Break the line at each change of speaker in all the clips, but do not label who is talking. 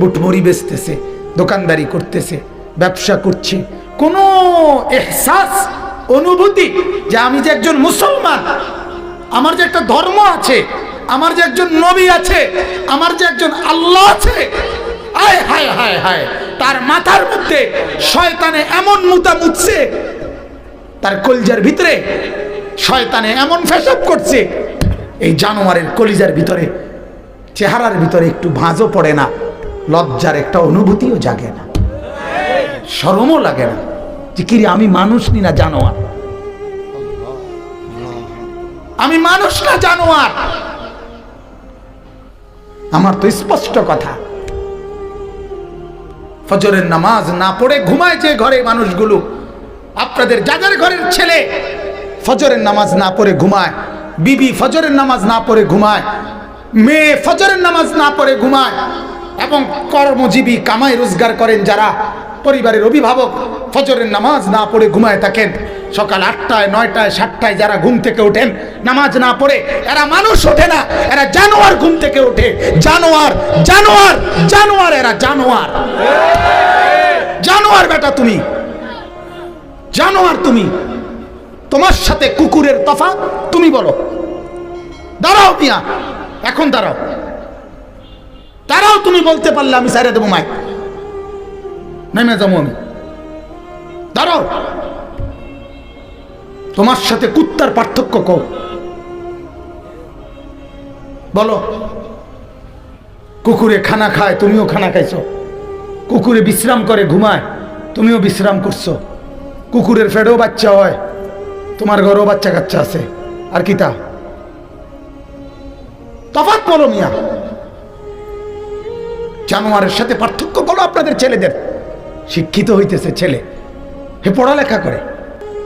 বুটমুড়ি বেচতেছে, দোকানদারি করতেছে, ব্যবসা করছে, কোনো এহসাস অনুভূতি যে আমি যে একজন মুসলমান, আমার যে একটা ধর্ম আছে, আমার যে একজন নবী আছে, আমার যে একজন আল্লাহ আছে, আয় হায় হায় হায়, তার মাথার মধ্যে শয়তানে এমন মুতা মুতছে, তার কলিজার ভিতরে শয়তানে এমন ফেসাব করছে, এই জানোয়ারের কলিজার ভিতরে, চেহারার ভিতরে একটু ভাঁজও পড়ে না, লজ্জার একটা অনুভূতিও জাগে না, শরমও লাগে না যে কি রে, আমি মানুষ নি না জানোয়ার, আমি মানুষ না জানোয়ার। আমার তো স্পষ্ট কথা, ফজরের নামাজ না পড়ে ঘুমায় যে ঘরে মানুষগুলো, আপনাদের যাদের ঘরের ছেলে ফজরের নামাজ না পড়ে ঘুমায়, বিবি ফজরের নামাজ না পড়ে ঘুমায়, মেয়ে ফজরের নামাজ না পড়ে ঘুমায়, এবং কর্মজীবী কামাই রোজগার করেন যারা, পরিবারের অভিভাবক ফজরের নামাজ না পড়ে ঘুমায় থাকেন, সকাল 8টায় 9টায় 7টায় যারা ঘুম থেকে ওঠেন নামাজ না পড়ে, এরা মানুষ ওঠে না, এরা জানোয়ার ঘুম থেকে ওঠে, জানোয়ার জানোয়ার জানোয়ার, এরা জানোয়ার। জানোয়ার বেটা তুমি, জানোয়ার তুমি, তোমার সাথে কুকুরের তফাৎ তুমি বলো। দাঁড়াও মিয়া, এখন দাঁড়াও, দাঁড়াও, তুমি বলতে পারলে আমি সাইরে দেবো মাইক, নেমে যাবো আমি, দাঁড়াও। তোমার সাথে কুত্তার পার্থক্য কও, বলো। কুকুরে খানা খায়, তুমিও খানা খাইছো, কুকুরে বিশ্রাম করে ঘুমায়, তুমিও বিশ্রাম করছো, কুকুরের ফেডেও বাচ্চা হয়, তোমার ঘরেও বাচ্চা কাচ্চা আছে, আর কি তা তফাৎ বলো মিয়া। জানোয়ারের সাথে পার্থক্য বলো আপনাদের ছেলেদের। শিক্ষিত হইতেছে ছেলে, হে পড়ালেখা করে,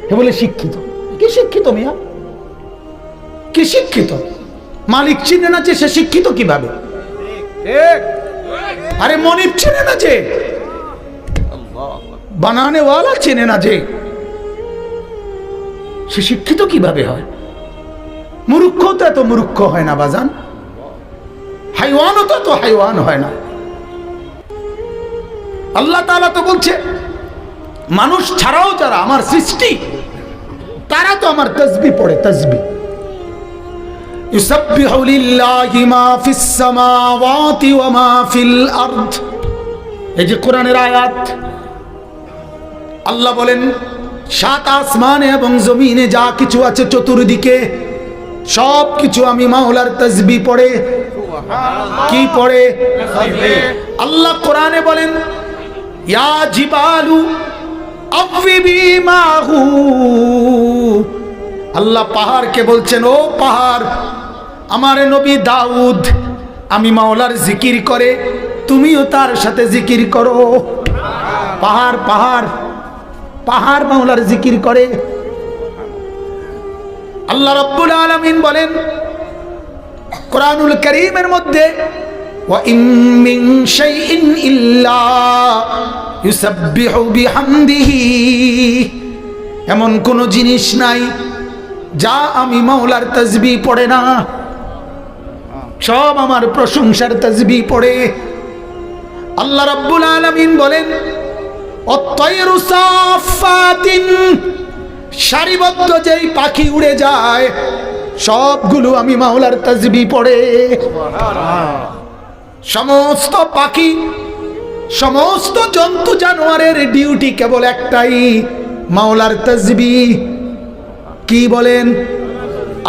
হে বলে শিক্ষিত। কি শিক্ষিত মিয়া, কি শিক্ষিত? মালিক চিনে না যে সে শিক্ষিত কিভাবে? আরে মনিব চিনে না যে, বানানে ওয়ালা চিনে না যে, সে শিক্ষিত কিভাবে হয়? মূর্খ তো এত মূর্খ হয় না বাজান, হাইওয়ানও তো এত হাইওয়ান হয় না। আল্লাহ তাআলা তো বলছে মানুষ ছাড়াও যারা আমার সৃষ্টি, তারা তো আমার তাসবিহ পড়ে, তাসবিহ। ইউসাব্বিহু লিল্লাহি মা ফিস সামাওয়াতি ওয়া মা ফিল আরদ, এই যে কোরআনের আয়াত। আল্লাহ বলেন সাত আসমানে এবং জমিনে যা কিছু আছে চতুর্দিকে, সব কিছু আমি মাওলার তাসবিহ পড়ে। কি পড়ে? আল্লাহ কোরআনে বলেন ইয়া জিবালু আওবিবি মাহু, আল্লাহ পাহাড়কে বলছেন ও পাহাড়, আমার নবী দাউদ আমি মাওলার জিকির করে, তুমিও তার সাথে জিকির করো। পাহাড় পাহাড় পাহাড় মাওলার জিকির করে। আল্লাহ রাব্বুল আলামিন বলেন কোরআনুল কারীমের মধ্যে ওয়া ইন মিন শাইইন ইল্লা ইউসাব্বিহু বিহামদিহি, এমন কোন জিনিস নাই যা আমি মাওলার তাসবিহ পড়ে না, সব আমার প্রশংসার তাসবিহ পড়ে। আল্লাহ রাব্বুল আলামিন বলেন অত্তয়রু সাফাতিন, সারিবদ্ধ যেই পাখি উড়ে যায় সবগুলো আমি মাওলার তাসবিহ পড়ে। সমস্ত পাখি, সমস্ত জন্তু জানোয়ারের ডিউটি কেবল একটাই, মাওলার তাসবিহ। কি বলেন?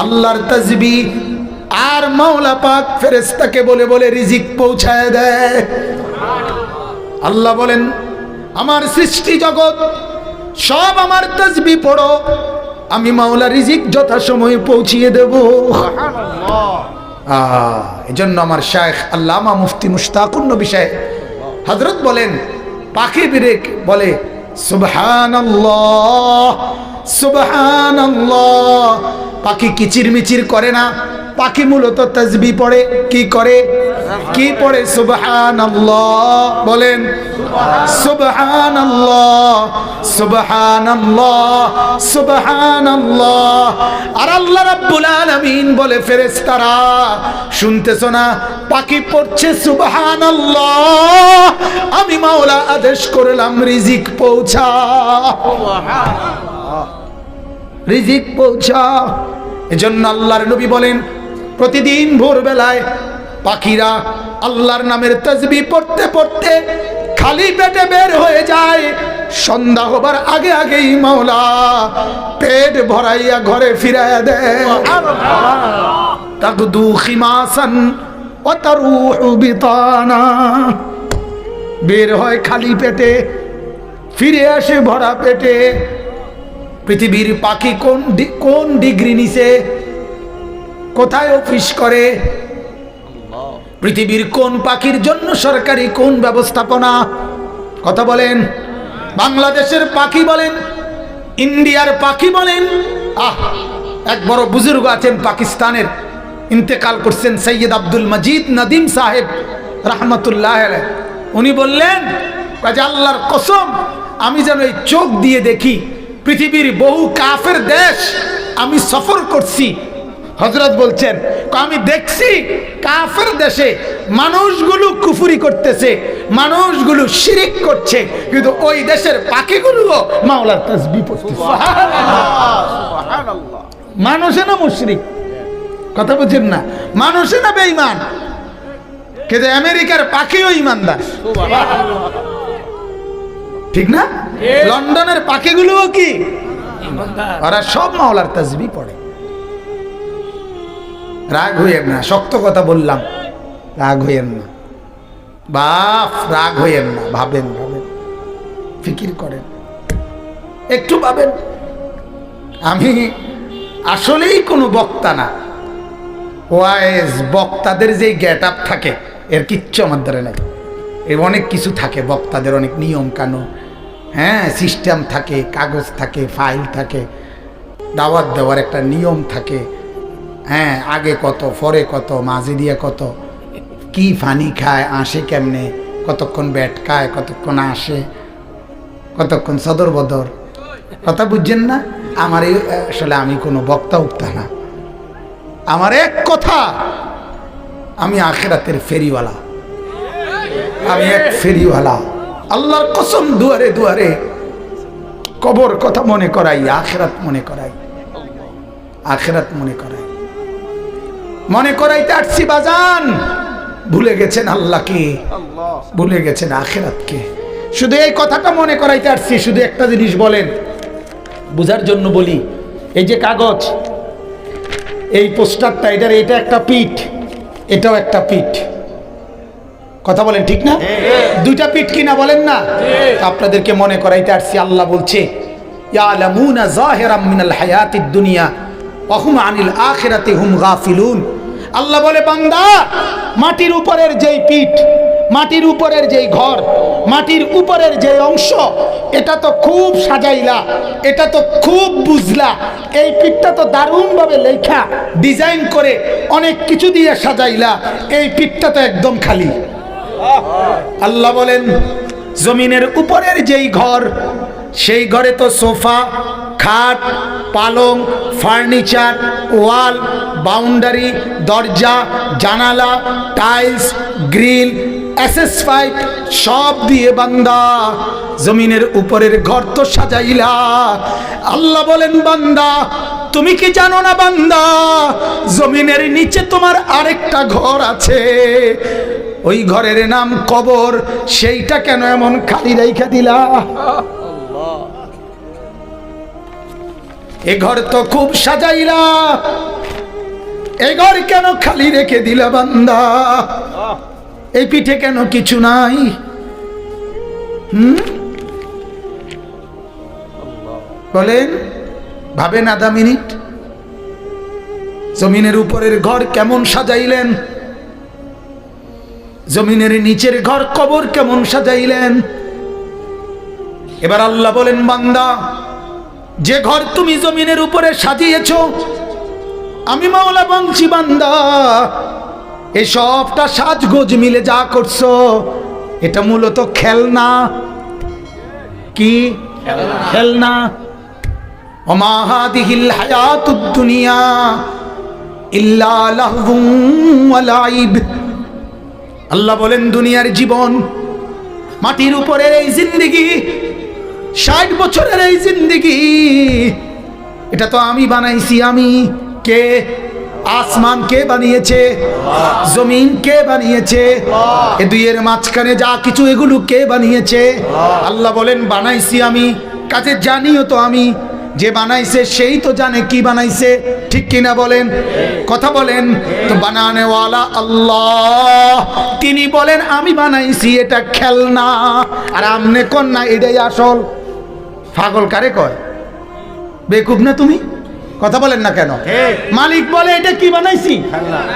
আল্লাহর তাসবিহ। আর মাওলা পাক ফেরেশতাকে বলে বলে রিজিক পৌঁছায় দেয়। আল্লাহ বলেন আমার সৃষ্টি জগৎ সব আমার তাসবিহ পড়ো, আমি মাওলা রিজিক যথাসময়ে পৌঁছিয়ে দেব। এজন্য আমার শায়েখ আল্লামা মুফতি মুশতাকুর নবী সাহেব হযরত বলেন পাখি বিরেক বলে সুবহানাল্লাহ সুবহানাল্লাহ। পাখি কিচিরমিচির করে না, পাখি মূলত তাসবিহ পড়ে। কি করে? কি পড়ে? সুবহানাল্লাহ। বলেন সুবহানাল্লাহ সুবহানাল্লাহ সুবহানাল্লাহ। আর আল্লাহ রাব্বুল আলামিন বলে ফেরেশতারা শুনতেছো না? পাখি পড়ছে সুবহানাল্লাহ আমি মাওলা আদেশ করলাম রিজিক পৌঁছা, রিজিক পৌঁছা। এজন্য আল্লাহর নবী বলেন প্রতিদিন ভোরবেলায় পাখিরা আল্লাহর নামের তাসবিহ পড়তে পড়তে খালি পেটে বের হয়ে যায়, সন্ধ্যা হবার আগে আগেই মাওলা পেট ভরাইয়া ঘরে ফিরাইয়া দেয়। তাকদু খিমাসান ওয়া তারুহু বিতানা, বের হয় খালি পেটে, ফিরে আসে ভরা পেটে। পৃথিবীর পাখি কোন ডিগ্রি নিছে, কোথায় অফিস করে, পৃথিবীর কোন পাখির জন্য সরকারি কোন ব্যবস্থাপনা, কথা বলেন। বাংলাদেশের পাখি বলেন, ইন্ডিয়ার পাখি বলেন। এক বড় বুজুর্গ আছেন পাকিস্তানের, ইন্তেকাল করছেন সৈয়দ আব্দুল মজিদ নদীম সাহেব রহমতুল্লাহ আলাইহ। উনি বললেন যে আল্লাহর কসম, আমি যেন এই চোখ দিয়ে দেখি পৃথিবীর বহু কাফের দেশ আমি সফর করছি। হযরত বলছেন আমি দেখছি কাফের দেশে মানুষগুলো কুফরি করতেছে, মানুষগুলো শিরিক করছে, কিন্তু ওই দেশের পাখিগুলোও মাওলার তাসবিহ পড়তেছে। সুবহানাল্লাহ। মানুষে না মুশরিক, কথা বুঝছেন না? মানুষে না বেঈমান, কিন্তু আমেরিকার পাখিও ঈমানদার, ঠিক না? লন্ডনের পাখিগুলোও কি ঈমানদার, ওরা সব মাওলার তাসবিহ পড়ে। রাগ হইয়েন না, শক্ত কথা বললাম, রাগ হইয়েন না বাপ, রাগ হইয়েন না। ভাবেন ভাবেন, ফিকির করেন, একটু ভাবেন। আমি আসলেই কোনো বক্তা না, ওয়াইজ বক্তাদের যে গেট আপ থাকে এর কিচ্ছু আমার দ্বারা নাই। এর অনেক কিছু থাকে বক্তাদের, অনেক নিয়ম কানুন, হ্যাঁ, সিস্টেম থাকে, কাগজ থাকে, ফাইল থাকে, দাওয়াত দেওয়ার একটা নিয়ম থাকে, হ্যাঁ, আগে কত পরে কত, মাঝে দিয়ে কত, কি ফানি খায়, আসে কেমনে, কতক্ষণ ব্যাট খায়, কতক্ষণ আসে, কতক্ষণ সদর বদর, কথা বুঝছেন না? আমার এই আসলে আমি কোনো বক্তা উক্তা না, আমার এক কথা, আমি আখিরাতের ফেরিওয়ালা, আমি এক ফেরিওয়ালা। আল্লাহর কসম, দুয়ারে দুয়ারে কবর কথা মনে করাই, আখিরাত মনে করাই, আখিরাত মনে করাই, মনে করাইতে আসছি বাজান। ভুলে গেছেন আল্লাহকে, ভুলে গেছেন আখিরাতকে, শুধু এই কথাটা মনে করাইতে আসছি। শুধু একটা জিনিস বলেন, বুঝার জন্য বলি, এই যে কাগজ, এই পোস্টারটা, এটা একটা পিঠ, এটাও একটা পিঠ, কথা বলেন ঠিক না? দুইটা পিঠ কিনা বলেন না? আপনাদেরকে মনে করাইতে আসছি, আল্লাহ বলছে ইয়ালামুনা যাহিরাম মিনাল হায়াতিদ দুনিয়া ওয়া হুম আনিল আখিরাতি হুম গাফিলুন। আল্লাহ বলে বান্দা, মাটির উপরের যেই পিঠ, মাটির উপরের যেই ঘর, মাটির উপরের যে অংশ, এটা তো খুব সাজাইলা, এটা তো খুব বুঝলা, এই পিঠটা তো দারুণভাবে লেখা ডিজাইন করে অনেক কিছু দিয়ে সাজাইলা, এই পিঠটা তো একদম খালি। আল্লাহ বলেন জমিনের উপরের যেই ঘর, সেই ঘরে তো সোফা, খাট, পালং, ফার্নিচার, ওয়াল, বাউন্ডারি, দরজা, জানালা, টাইলস, গ্রিল, এসএস পাইপ সব দিয়ে বান্দা জমিনের উপরের ঘর তো সাজাইলা। আল্লাহ বলেন বান্দা, তুমি কি জানো না বান্দা, জমিনের নিচে তোমার আরেকটা ঘর আছে, ওই ঘরের নাম কবর, সেইটা কেন এমন খালি রাইখা দিলা? এ ঘর তো খুব সাজাইলা, এ ঘর কেন খালি রেখে দিলা বান্দা? এই পিঠে কেন কিছু নাই? বলেন, ভাবেন আধা মিনিট, জমিনের উপরের ঘর কেমন সাজাইলেন, জমিনের নিচের ঘর কবর কেমন সাজাইলেন। এবার আল্লাহ বলেন বান্দা, যে ঘর তুমি জমিনের উপরে সাজিয়েছ, আমি মাওলা বলছি বান্দা, এই সবটা সাজগোজ মিলে যা করছো, এটা মূলত খেলনা। কি খেলনা? ওমা হাদিহিল হায়াতুদ দুনিয়া ইল্লা লাহবুন ওয়া লাইব। আল্লাহ বলেন দুনিয়ার জীবন মাটির উপরের এই জিন্দেগি, 60 বছরের এই জিন্দেগি, এটা তো আমি বানাইছি। আমি কে? আসমান কে বানিয়েছে? জমিন কে বানিয়েছে? এ দুইয়ের মাঝখানে যা কিছু এগুলো কে বানিয়েছে? আল্লাহ বলেন বানাইছি আমি, কাজে জানিও তো আমি। যে বানাইছে সেই তো জানে কি বানাইছে, ঠিক কিনা বলেন? কথা বলেন তো। বানানেওয়ালা আল্লাহ, তিনি বলেন আমি বানাইছি এটা খেলনা, আর আমনে কোন না এটাই আসল। পাগল কারে কয়? বেকুব না তুমি? কথা বলেন না কেন? মালিক বলে এটা কি বানাইছি?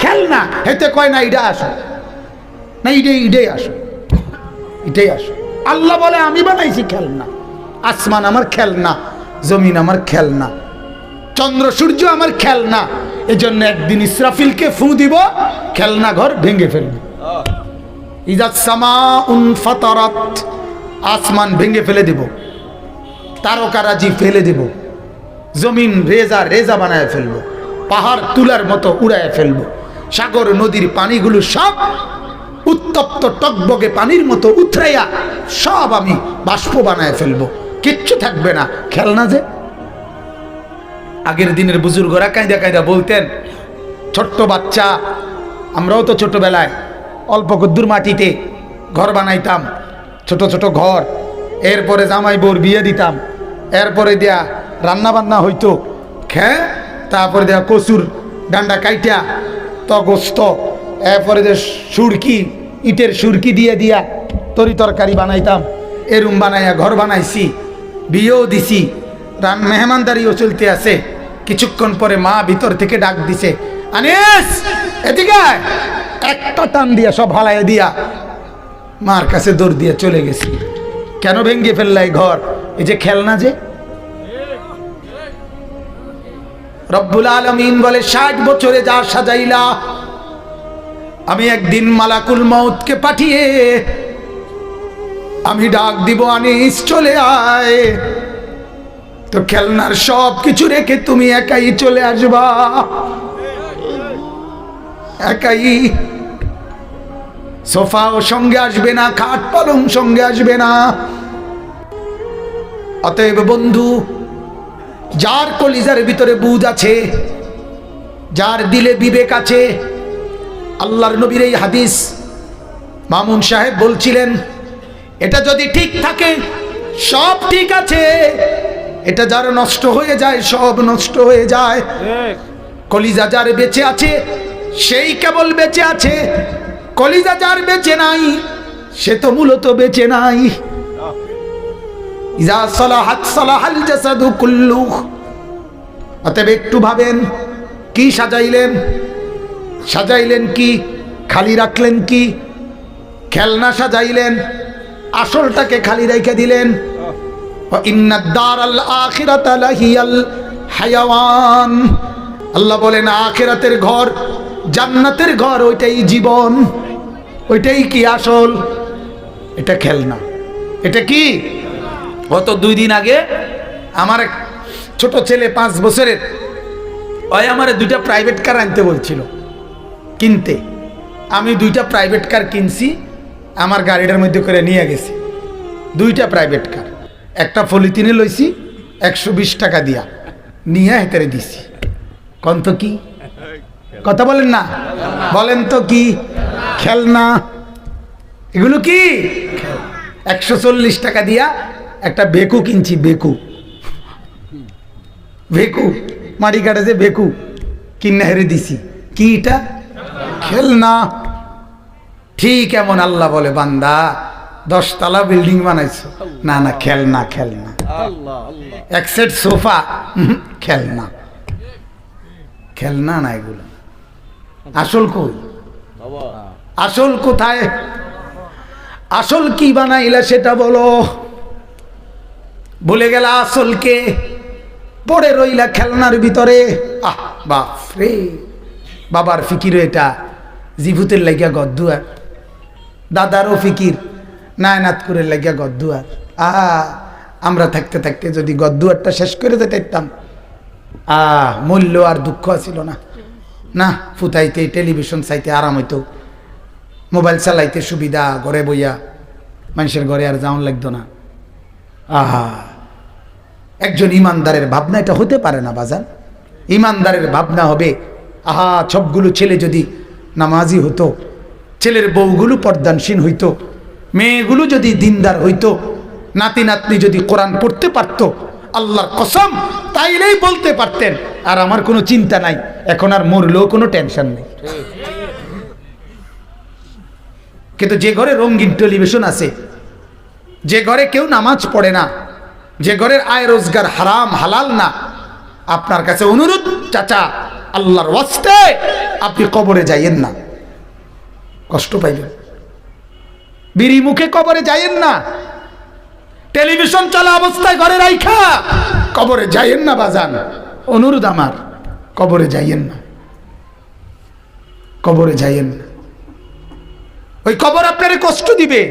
খেলনা। হেতে কয় না এটা আসল, না এটাই আসল, এটাই আসল। আল্লাহ বলে আমি বানাইছি খেলনা। আসমান আমার খেলনা, জমিন আমার খেলনা, চন্দ্র সূর্য আমার খেলনা। এজন্য একদিন ইসরাফিলকে ফু দিব, খেলনা ঘর ভেঙে ফেলবে। ইজাস সামাউন ফাতারাত, আসমান ভেঙে ফেলে দিব, তারকারাজি ফেলে দিব, জমিন রেজা রেজা বানায় ফেলবো, পাহাড় তুলার মতো উড়ায় ফেলবো, সাগর নদীর পানিগুলো সব উত্তপ্ত টকবগে পানির মতো উথরাইয়া সব আমি বাষ্প বানায় ফেলবো, কিচ্ছু থাকবে না। খেলনা যে। আগের দিনের বুজুর্গরা কায়দা কায়দা বলতেন, ছোট্ট বাচ্চা, আমরাও তো ছোটবেলায় অল্প কদ্দুর মাটিতে ঘর বানাইতাম, ছোট ছোট ঘর। এরপরে জামাই বউর বিয়ে দিতাম, এরপরে দেয়া রান্না বান্না হইতো, তারপরে দেয়া কচুর ডান্ডা কাইটা তো গোস্ত, এরপরে যে সুরকি, ইটের সুরকি দিয়ে দিয়া তরি তরকারি বানাইতাম। এরুম বানাইয়া ঘর বানাইছি, বিয়েও দিছি, মেহমানদারিও চলতে আছে। কিছুক্ষণ পরে মা ভিতর থেকে ডাক দিছে, আনিস এদিকে আয়। একটা টান দিয়া সব হালাইয়া দিয়া মার কাছে দৌড় দিয়ে চলে গেছি। কেন ভেঙ্গে ফেললাই ঘর? এই যে খেলনা যে। রব্বুল আলামিন বলে 60 বছরে যা সাজাইলা, আমি একদিন মালাকুল মউতকে পাঠিয়ে আমি ডাক দিব, আনিস চলে আয়। তো খেলনার সব কিছু রেখে তুমি একাই চলে আসবা, একাই। সোফাও সঙ্গে আসবে না, খাট পালং সঙ্গে আসবে না। অতএব বন্ধু, যার কলিজার ভিতরে বুঝ আছে, যার দিলে বিবেক আছে, আল্লাহর নবীর এই হাদিস মামুন সাহেব বলছিলেন, এটা যদি ঠিক থাকে সব ঠিক আছে, এটা যার নষ্ট হয়ে যায় সব নষ্ট হয়ে যায়। কলিজা যার বেঁচে আছে সেই কেবল বেঁচে আছে, কলিজা যার বেঁচে নাই সে তো মূলত বেঁচে নাই। ইজা সালাহাত সালাহাল জাসাদু কুল্লুহু। অতএব একটু ভাবেন, কি সাজাইলেন? সাজাইলেন কি? খালি রাখলেন কি? খেলনা সাজাইলেন, আসলটাকে খালি রেখে দিলেন। ইন্নাদ দারাল আখিরাতা লাহিয়াল হায়াওয়ান। আল্লাহ বলেন আখিরাতের ঘর, জান্নাতের ঘর, ওইটাই জীবন, ওইটাই কি আসল? এটা খেলনা। এটা কি? গত 2 দিন আগে আমার এক ছোট ছেলে 5 বছরের, ওই আমার 2টা প্রাইভেট কার আনতে বলছিল, কিনতে। আমি 2টা প্রাইভেট কার কিনছি, আমার গাড়িটার মধ্যে করে নিয়ে গেছি। 2টা প্রাইভেট কার, একটা পলিথিনে লইছি 120 টাকা দিয়া, নিয়ে হেতারে দিছি। কোন তো কি? কথা বলেন না, বলেন তো কি? খেলনা। এগুলো কি? 140 টাকা দিয়া একটা বেকু কিনছি, বেকু, বেকু মাটি কাটে যে বেকু কিনে হেরে দিছি। কি এটা? খেলনা। ঠিক এমন আল্লাহ বলে, বান্দা 10 তলা বিল্ডিং বানাইছো, না না খেলনা, খেলনা। এক সেট সোফা, খেলনা, খেলনা না এগুলো। আসল কই? আসল কোথায়? আসল কি বানাইলা সেটা বলো। ভুলে গেলা আসলকে, পড়ে রইলা খেলনার ভিতরে। আহ বাপ রে, বাবার ফিকির এটা, জিভুতের লাগিয়া গদ্দুয়ার, দাদারও ফিকির, নায়নাতকুরের লাগিয়া গদ্দুয়ার। আমরা থাকতে থাকতে যদি গদ্দুয়ারটা শেষ করে যেতাম, মূল্য আর দুঃখ ছিল না। না, ফুটাইতে, টেলিভিশন চাইতে আরাম হইতো, মোবাইল চালাইতে সুবিধা, ঘরে বইয়া মানুষের ঘরে আর যাওয়ান লাগতো না। আহা, একজন ইমানদারের ভাবনা এটা হতে পারে না বাজান। ইমানদারের ভাবনা হবে, আহা সবগুলো ছেলে যদি নামাজি হতো, ছেলের বউগুলো পর্দানসীন হইতো, মেয়েগুলো যদি দিনদার হইতো, নাতি নাতনি যদি কোরআন পড়তে পারতো, আল্লাহর কসম তাইলেই বলতে পারতেন আর আমার কোনো চিন্তা নাই, এখন আর মরলেও কোনো টেনশন নেই। কিন্তু যে ঘরে রঙিন টেলিভিশন আছে, যে ঘরে কেউ নামাজ পড়ে না, যে ঘরের আয় রোজগার হারাম হালাল না, আপনার কাছে অনুরোধ চাচা, আল্লাহর ওয়াস্তে আপনি কবরে যাইয়েন না, কষ্ট পাইবেন। বিড়ি মুখে কবরে যাইয়েন না, টেলিভিশন চলা অবস্থায় ঘরে রাইখা কবরে যাইয়েন না বাজান, অনুরোধ আমার, কবরে যাইয়েন না, কবরে যাইয়েন না। ওই কবর আপনারে কষ্ট দিবে,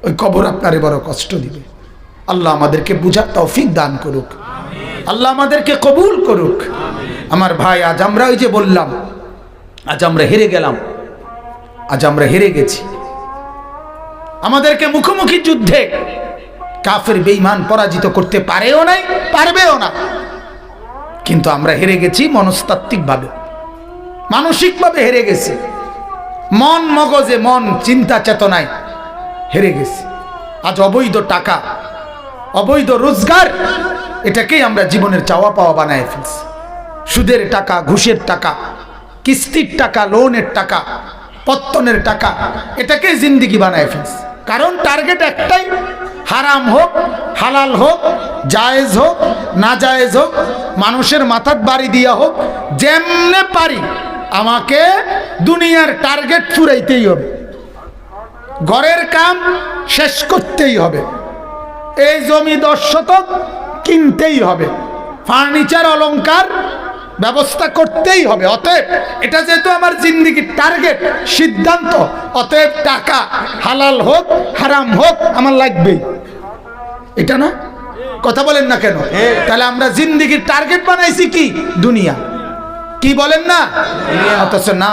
ওই কবর আপনারে বড় কষ্ট দিবে। আল্লাহ আমাদেরকে বুঝার তৌফিক দান করুক, আল্লাহ আমাদেরকে কবুল করুক। আমার ভাই, আজ আমরা ওই যে বললাম, আজ আমরা হেরে গেলাম, আজ আমরা হেরে গেছি। আমাদেরকে মুখোমুখি যুদ্ধে কাফের বেঈমান পরাজিত করতে পারেও নাই, পারবেও না। কিন্তু আমরা হেরে গেছি মনস্তাত্ত্বিকভাবে, মানসিকভাবে হেরে গেছি, মন মগজে, মন চিন্তা চেতনায় হেরে গেছি। আজ অবৈধ টাকা, অবৈধ রোজগার, এটাকেই আমরা জীবনের চাওয়া পাওয়া বানায় ফেলছি। সুদের টাকা, ঘুষের টাকা, কিস্তির টাকা, লোনের টাকা, পত্তনের টাকা, এটাকে জিন্দিগি বানায় ফেলছি। কারণ টার্গেট একটাই, হারাম হোক হালাল হোক, জায়েজ হোক না জায়েজ হোক, মানুষের মাথার বাড়ি দিয়া হোক, যেমনে পারি আমাকে দুনিয়ার টার্গেট ফুরাইতেই হবে, ঘরের কাম শেষ করতেই হবে, এই জমি 10 শতক কিনতেই হবে, ফার্নিচার অলংকার ব্যবস্থা করতেই হবে। অতএব এটা যেহেতু আমার জিন্দিগির টার্গেট, সিদ্ধান্ত, অতএব টাকা হালাল হোক হারাম হোক আমার লাগবেই। এটা না কথা বলেন না কেন? তাহলে আমরা জিন্দিগির টার্গেট বানাইছি কি? দুনিয়া। কি বলেন না? অথচ না,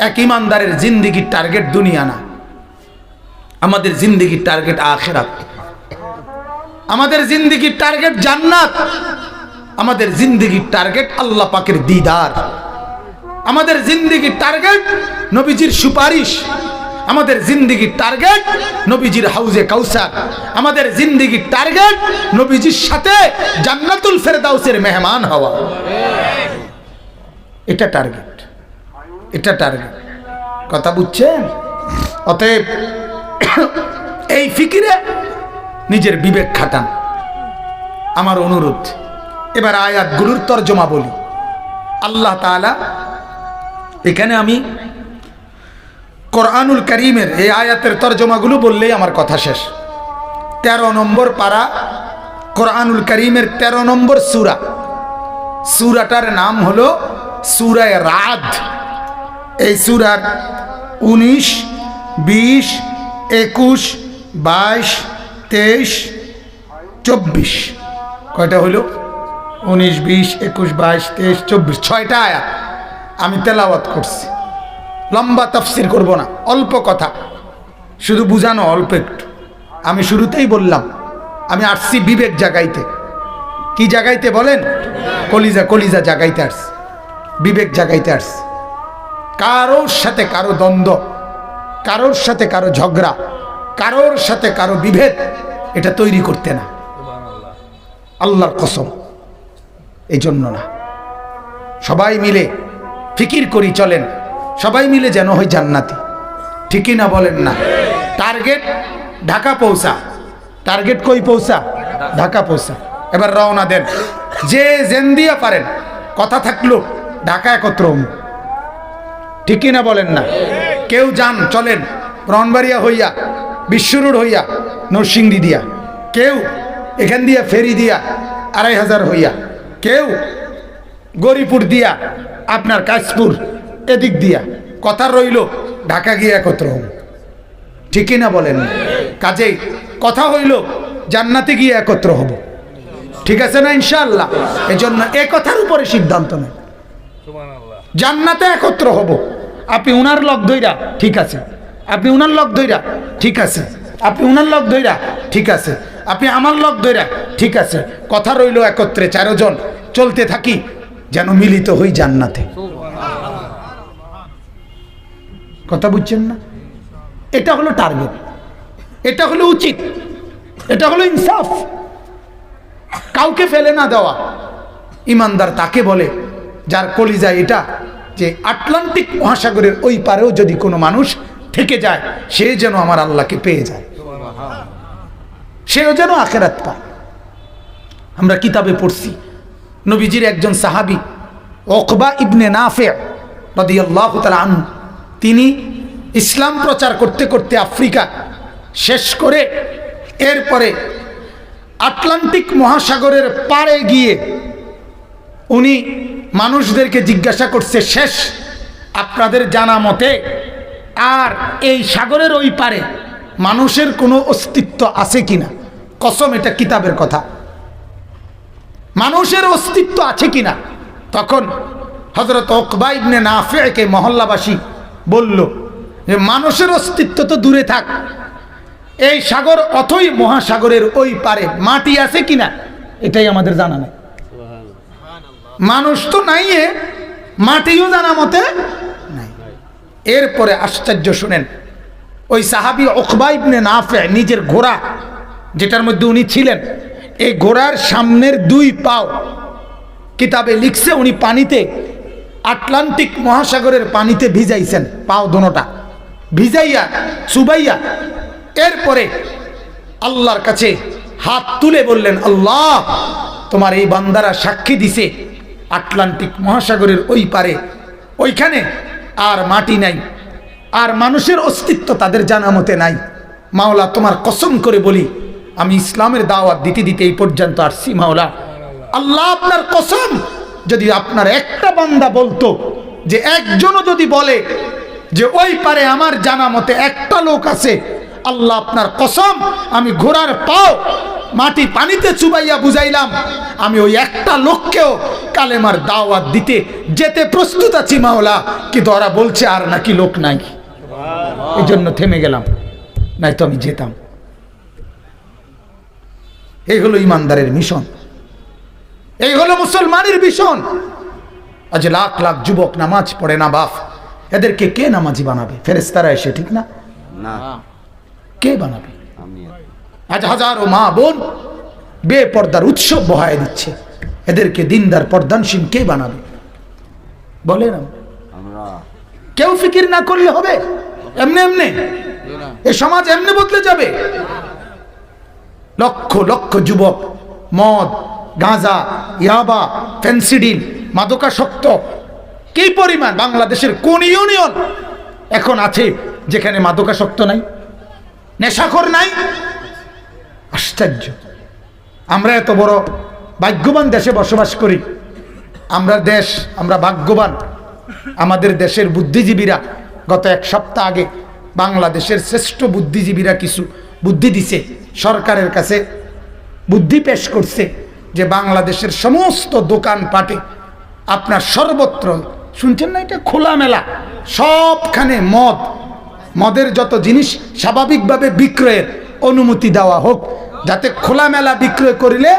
এক ইমানদারের জিন্দিগির টার্গেট দুনিয়া না, আমাদের জিন্দিগির টার্গেট আখিরাত, আমাদের জিন্দিগির টার্গেট জান্নাত, আমাদের জিন্দিগির টার্গেট আল্লাহ পাকের দিদার, আমাদের জিন্দিগির টার্গেট নবীজির সুপারিশ, আমাদের জিন্দিগির টার্গেট নবীজির হাউজে কাউসার, আমাদের জিন্দিগির টার্গেট নবীজির সাথে জান্নাতুল ফেরদাউসের মেহমান হওয়া। এটা টার্গেট, এটা টার্গেট। কথা বুঝছেন? অতএব এই ফিকিরে নিজের বিবেক খাটান, আমার অনুরোধ। এবার আয়াতগুলোর তর্জমা বলি। আল্লাহ তাআলা এখানে, আমি কোরআনুল কারীমের এই আয়াতের তর্জমাগুলো বললেই আমার কথা শেষ। 13 নম্বর পারা, কোরআনুল কারীমের 13 নম্বর সূরা। সূরাটার নাম হলো সূরা রাদ। এই সূরার 19, 20, 21, 22, 23, 24 কয়টা হইল? 19, 20, 21, 22, 23, 24, 6টা আয়াত আমি তেলাওয়াত করছি। লম্বা তাফসির করব না, অল্প কথা, শুধু বুঝানো অল্প একটু। আমি শুরুতেই বললাম আমি আসছি বিবেক জাগাইতে। কি জাগাইতে বলেন? কলিজা, কলিজা জাগাইতে আসছি, বিবেক জাগাইতে আসছি। কারোর সাথে কারো দ্বন্দ্ব, কারোর সাথে কারো ঝগড়া, কারোর সাথে কারো বিভেদ, এটা তৈরি করতে না, আল্লাহর কসম, এই জন্য না। সবাই মিলে ফিকির করি চলেন, সবাই মিলে যেন হয় জান্নাতি। ঠিকই না বলেন না? টার্গেট ঢাকা পৌঁছা, টার্গেট কই পৌঁছা? ঢাকা পৌঁছা। এবার রওনা দেন, যে জেন দিয়া পারেন, কথা থাকলো ঢাকা একত্র। ঠিকই না বলেন না? কেউ যান চলেন ব্রাহ্মণবাড়িয়া হইয়া, বিশ্ব রোড হইয়া, নরসিংদী দিয়া, কেউ এখান দিয়া ফেরি দিয়া 2500 হইয়া, কেউ গরিপুর দিয়া, আপনার কাশপুর এদিক দিয়া, কথা রইল ঢাকা গিয়ে একত্র হন। ঠিকই না বলেন? কাজেই কথা হইল জান্নাতে গিয়ে একত্র হব। ঠিক আছে না ইনশাআল্লাহ? এজন্য এ কথার উপরে সিদ্ধান্ত নেন, জান্নাতে একত্র হব। আপনি উনার লগ ধইরা ঠিক আছে, আপনি উনার লগ ধইরা ঠিক আছে, আপনি উনার লোক ধইরা ঠিক আছে, আপনি আমার লোক ধইরা ঠিক আছে, কথা রইল একত্রে 4 জন চলতে থাকি যেন মিলিত হই জান্নাতে। কথা বুঝছেন না? এটা হলো টার্গেট, এটা হলো উচিত, এটা হলো ইনসাফ। কাউকে ফেলে না দেওয়া। ইমানদার তাকে বলে যার কলিজায় এটা যে আটলান্টিক মহাসাগরের ওই পারেও যদি কোনো মানুষ থেকে যায় সে যেন আমার আল্লাহকে পেয়ে যায়, সেও যেন আখিরাত পায়। আমরা কিতাবে পড়ছি নবীজির একজন সাহাবী উকবা ইবনে নাফি রাদিয়াল্লাহু তাআলা আনহু, তিনি ইসলাম প্রচার করতে করতে আফ্রিকা শেষ করে এরপরে আটলান্টিক মহাসাগরের পাড়ে গিয়ে উনি মানুষদেরকে জিজ্ঞাসা করছে, শেষ আপনাদের জানা মতে আর এই সাগরের ওই পারে মানুষের কোনো অস্তিত্ব আছে কিনা? কসম, এটা কিতাবের কথা, মানুষের অস্তিত্ব আছে কিনা? তখন হযরত উকবা ইবনে নাফিকে মহল্লাবাসী বলল যে মানুষের অস্তিত্ব তো দূরে থাক, এই সাগর অথই মহাসাগরের ওই পারে মাটি আছে কিনা এটাই আমাদের জানা নাই। মানুষ তো নাই, মাটিও জানা মতে নাই। এরপরে আশ্চর্য শুনেন, ওই সাহাবী উকবা ইবনে নাফি নিজের ঘোড়া যেটার মধ্যে উনি ছিলেন, এই ঘোড়ার সামনের 2 পাও কিতাবে লিখছে উনি পানিতে আটলান্টিক মহাসাগরের পানিতে ভিজাইছেন, পাও দুটোটা ভিজাইয়া চুবাইয়া এরপরে আল্লাহর কাছে হাত তুলে বললেন, আল্লাহ তোমার এই বান্দারা সাক্ষী দিছে আটলান্টিক মহাসাগরের ওই পারে ওইখানে আর মাটি নাই, আর মানুষের অস্তিত্ব তাদের জানা মতে নাই। মাওলা তোমার কসম করে বলি আমি ইসলামের দাওয়াত দিতে দিতে এই পর্যন্ত আসছি, মাওলা আল্লাহ আপনার কসম, যদি আপনার একটা বান্দা বলতো যে একজনও যদি বলে যে ওই পারে আমার জানা মতে একটা লোক আছে, আল্লাহ আপনার কসম আমি ঘোড়ার পাও মাটি পানিতে চুবাইয়া বুঝাইলাম আমি ওই একটা লোককেও কালেমার দাওয়াত দিতে যেতে প্রস্তুত আছি মাওলা। কিন্তু ওরা বলছে আর নাকি লোক নাই, এই জন্য থেমে গেলাম, নাই তো আমি যেতাম। এই হলো ইমানদারের মিশন, এই হলো মুসলমানের মিশন। আজ লাখ লাখ যুবক নামাজ পড়ে না বাপ, এদেরকে কে নামাজি বানাবে? ফেরেশতারা এসে, ঠিক না? কে বানাবে? আজ হাজারো মা বোন বেপর্দার উৎসব বহায় দিচ্ছে, এদেরকে দিনদার পর্দানশীল কে বানাবে? বলে না, কেউ ফিকির না করলে হবে? এমনি এমনি এই সমাজ এমনি বদলে যাবে? লক্ষ লক্ষ যুবক মদ, গাঁজা, ইয়াবা, ফেন্সিডিল, মাদকাসক্ত কি পরিমাণ! বাংলাদেশের কোন ইউনিয়ন এখন আছে যেখানে মাদকাসক্ত নাই, নেশাখোর নাই? আশ্চর্য! আমরা এত বড় ভাগ্যবান দেশে বসবাস করি, আমরা ভাগ্যবান। আমাদের দেশের বুদ্ধিজীবীরা গত 1 সপ্তাহ আগে বাংলাদেশের শ্রেষ্ঠ বুদ্ধিজীবীরা কিছু বুদ্ধি দিছে, সরকারের কাছে বুদ্ধি পেশ করছে যে বাংলাদেশের সমস্ত দোকানপাটে আপনার সর্বত্র, শুনছেন না, এটা খোলামেলা সবখানে মদের যত জিনিস স্বাভাবিকভাবে বিক্রয়ের অনুমতি দেওয়া হোক, যাতে খোলামেলা বিক্রয় করিলে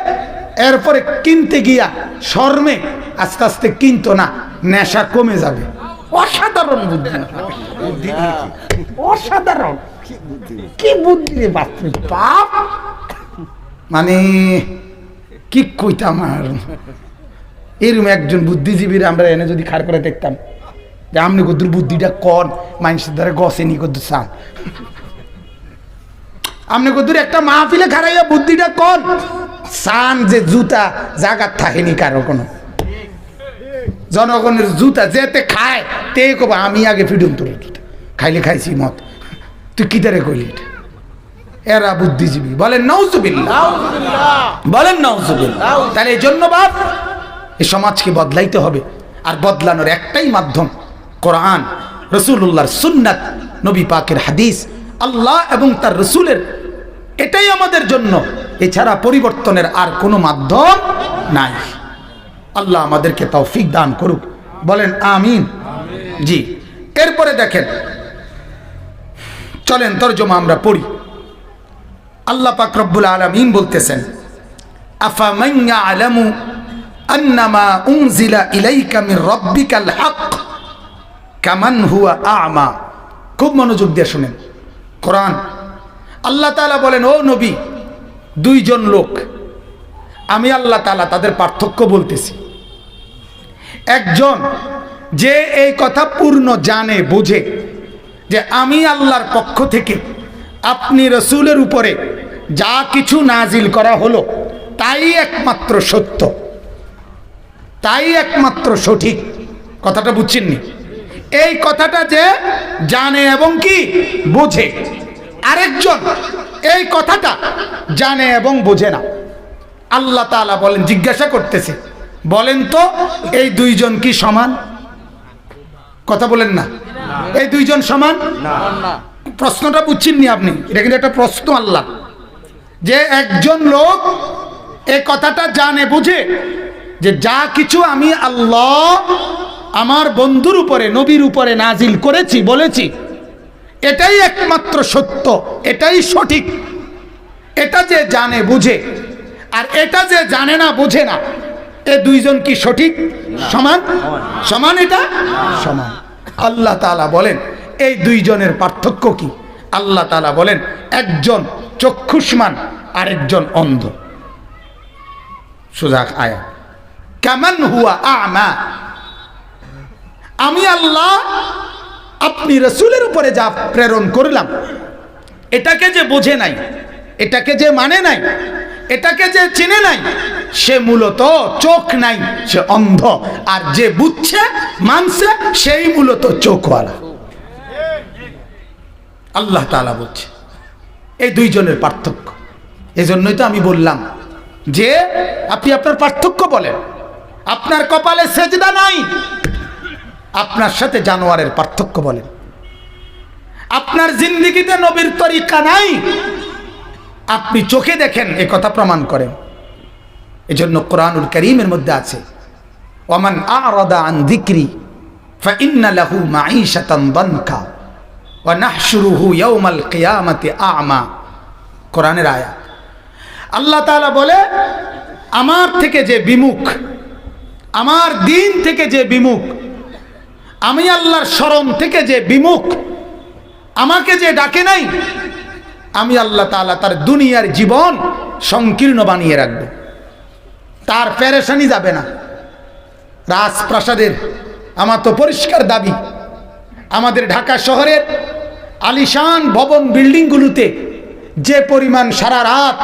এরপরে কিনতে গিয়া শর্মে আস্তে আস্তে কিনতো না, নেশা কমে যাবে। অসাধারণ বুদ্ধি, অসাধারণ কি বুদ্ধি রে বাপরে বাপ! মানে কি কইতাম আর, এরকম একজন বুদ্ধিজীবীর আমরা এনে যদি খাড় করে দেখতাম যে আমনি কদ্দুর বুদ্ধিটা কন, মানুষের দ্বারা গছেনি কদ্দুর চান, আমনি কদ্দুর একটা মাহফিলে খাড়াইয়া বুদ্ধিটা কন চান যে জুতা জাগাত থাকেনি কারো, কোনো জনগণের জুতা যেতে খায় তে কবা আমি আগে ফিডুম তোর জুতা খাইলে খাইছি মত, তুই কি তারে কইলি? এটা এরা বুদ্ধিজীবী। বলেন নাউজুবিল্লাহ, বলেন নাউজুবিল্লাহ। তাহলে এই জন্য বাপ এই সমাজকে বদলাইতে হবে, আর বদলানোর একটাই মাধ্যম কোরআন, রাসূলুল্লাহর সুন্নাত, নবী পাকের হাদিস, আল্লাহ এবং তার রাসূলের, এটাই আমাদের জন্য। এছাড়া পরিবর্তনের আর কোনো মাধ্যম নাই। আল্লাহ আমাদেরকে তৌফিক দান করুক, বলেন আমিন। জি, এরপরে দেখেন, চলেন তরজমা আমরা পড়ি। আল্লাহ পাক রব্বুল আলামিন বলতেছেন, আফামান ইয়ালামু আন্নামা উনজিলা ইলাইকা মির রাব্বিকাল হক কামান হুয়া আ'মা। খুব মনোযোগ দিয়ে শুনেন কোরআন। আল্লাহ তাআলা বলেন, ও নবী, দুইজন লোক, আমি আল্লাহ তাআলা তাদের পার্থক্য বলতেছি। একজন যে এই কথা পূর্ণ জানে, বোঝে যে আমি আল্লাহর পক্ষ থেকে আপনি রসুলের উপরে যা কিছু নাজিল করা হলো তাই একমাত্র সত্য, তাই একমাত্র সঠিক। কথাটা বুঝছেননি? এই কথাটা যে জানে এবং কি বোঝে। আরেকজন এই কথাটা জানে এবং বোঝে না। আল্লাহ তাআলা বলেন, জিজ্ঞাসা করতেছে, বলেন তো এই দুইজন কি সমান? কথা বলেন না, এই দুইজন সমান না। প্রশ্নটা বুঝছেননি আপনি? এটা কিন্তু একটা প্রশ্ন। আল্লাহ যে একজন লোক এই কথাটা জানে, বুঝে যে যা কিছু আমি আল্লাহ আমার বন্ধুর উপরে, নবীর উপরে নাজিল করেছি, বলেছি, এটাই একমাত্র সত্য, এটাই সঠিক। এটা যে জানে, বুঝে, আর এটা যে জানে না, বোঝে না, এ দুইজন কি সঠিক? সমান? সমান? এটা সমান। আল্লাহ তাআলা বলেন, এই দুইজনের পার্থক্য কি? আল্লাহ তাআলা বলেন, একজন চক্ষুষ্মান, আরেকজন অন্ধ। সোজা আয়াত, কামান হুয়া আ'মা। আমি আল্লাহ আপনি রাসূলের উপরে যা প্রেরণ করলাম, এটাকে যে বোঝে নাই, এটাকে যে মানে নাই, এটাকে যে চিনে নাই, সে মূলত চোখ নাই, সে অন্ধ। আর যে বুঝছে, মানছে, সেই মূলত চোখওয়ালা। আল্লাহ তাআলা বলছে এই দুইজনের পার্থক্য। এজন্যই তো আমি বললাম যে আপনি আপনার পার্থক্য বলেন। আপনার কপালে সেজদা নাই, আপনার সাথে জানোয়ারের পার্থক্য বলেন। আপনার জিন্দেগিতে নবীর তরিকা নাই, আপনি চোখে দেখেন, এ কথা প্রমাণ করেন। এজন্য কোরআনুল কারীমের মধ্যে আছে, ওয়ামান আ'রাদা আন যিকরি ফাইন্না লাহু মাঈশাতান দানকা ওয়া নাহশুরুহু ইয়াওমাল কিয়ামাতি আ'মা। কোরআনের আয়াত। আল্লাহ তাআলা বলে, আমার থেকে যে বিমুখ, আমার দিন থেকে যে বিমুখ, আমি আল্লাহর শরণ থেকে যে বিমুখ, আমাকে যে ডাকে নাই, আমি আল্লাহ তাআলা তার দুনিয়ার জীবন সংকীর্ণ বানিয়ে রাখবো। তার পেরেশানি যাবে না। রাজপ্রাসাদের আমার তো পরিষ্কার দাবি, আমাদের ঢাকা শহরের আলিশান ভবন বিল্ডিংগুলোতে যে পরিমাণ সারা রাত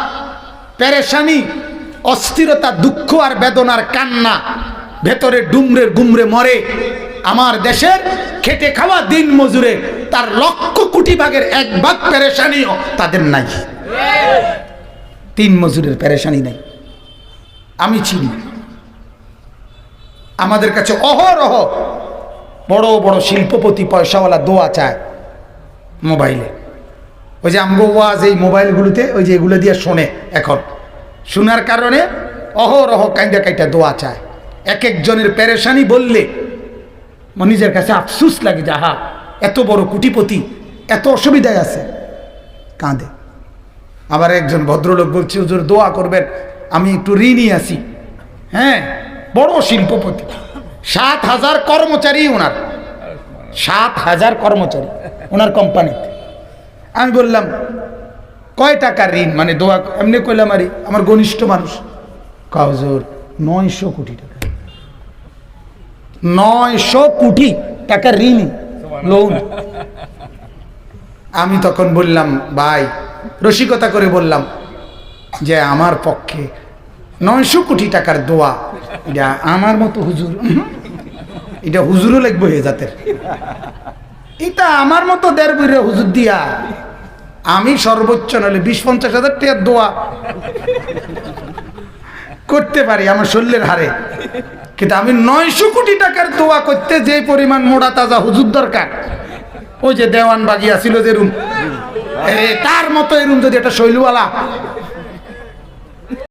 পেরেশানি, অস্থিরতা, দুঃখ আর বেদনার কান্না, ভেতরে ডুমরে গুমরে মরে, আমার দেশের খেটে খাওয়া দিন মজুরে তার লক্ষ কোটি ভাগের এক ভাগ পেরেশানিও তাদের নাই। তিন মজুরের পেরেশানি নাই। আমি চিনি, আমাদের কাছে অহরহ বড় বড় শিল্পপতি, পয়সাওয়ালা দোয়া চায় মোবাইলে। ওই যে আমগো ওয়াজ এই মোবাইলগুলোতে ওই যে এগুলো দিয়ে শোনে, এখন শোনার কারণে অহরহ কাইন্দা কাইটা দোয়া চায়। এক একজনের পেরেশানি বললে নিজের কাছে আফসুস লাগে, যে আহা, এত বড় কোটিপতি এত অসুবিধায় আছে, কাঁদে। আবার একজন ভদ্রলোক বলছে, হুজুর দোয়া করবেন, আমি একটু ঋণী আছি। হ্যাঁ, বড় শিল্পপতি, ৭,০০০ কর্মচারী ওনার, ৭,০০০ কর্মচারী ওনার কোম্পানিতে। আমি বললাম, কয় টাকার ঋণ? মানে দোয়া এমনি কইলাম, আরে আমার ঘনিষ্ঠ মানুষ। হুজুর ৯০০ কোটি টাকা, ৯০০ কোটি টাকার ঋণ, লোন। আমি তখন বললাম, ভাই, রসিকতা করে বললাম যে আমার পক্ষে ৯০০ কোটি টাকার দোয়া, এটা আমার মতো হুজুর, এটা হুজুরও লাগবে হয়ে জাতের, এটা আমার মতো দেড় বইরে হুজুর দিয়া আমি সর্বোচ্চ নাহলে ২০-৫০ হাজার টাকার দোয়া করতে পারি আমার শরীরের হারে। কিন্তু আমি ৯০০ কোটি টাকার দোয়া করতে যে পরিমাণ মোড়া তাজা হুজুর দরকার, ওই যে দেওয়ান বাগিয়া ছিল যে রুম, তার মতো এরুম যদি একটা শৈলওয়ালা